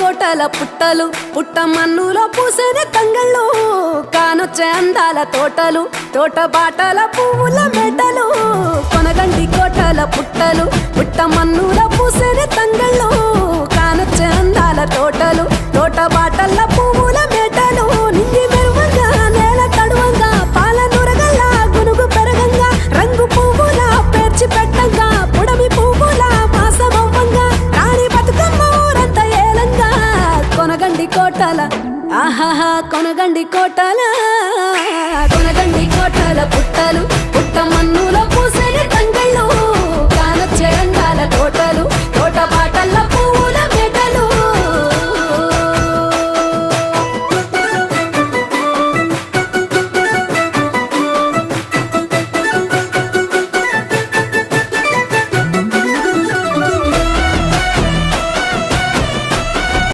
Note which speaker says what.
Speaker 1: కోటల పుట్టలు పుట్ట మన్నులో పూసేనే తంగళ్ళు కానొచ్చే అందాల తోటలు తోట బాటల పువ్వుల మెడలు కొనగండి కోటల పుట్టలు పుట్ట మన్నులో పూసేనే తంగళ్ళు కానొచ్చే అందాల తోటలు తోట బాటల పువ్వుల మెడలు నింగి మెరువంగా నేల తడువంగా పాల నురగల్లా గునుగు పెరగంగా రంగు పువ్వుల పేర్చి పెట్టంగా పుడమి పువ్వుల మాసమవ్వంగా రాణి బతుకమ్మ ఊరంతా ఏలంగా కొనగండి కోటల ఆహాహా కొనగండి కోటల కొనగండి కోటల పుట్టలు పుట్ట మన్నులో పూసేనే తంగళ్ళు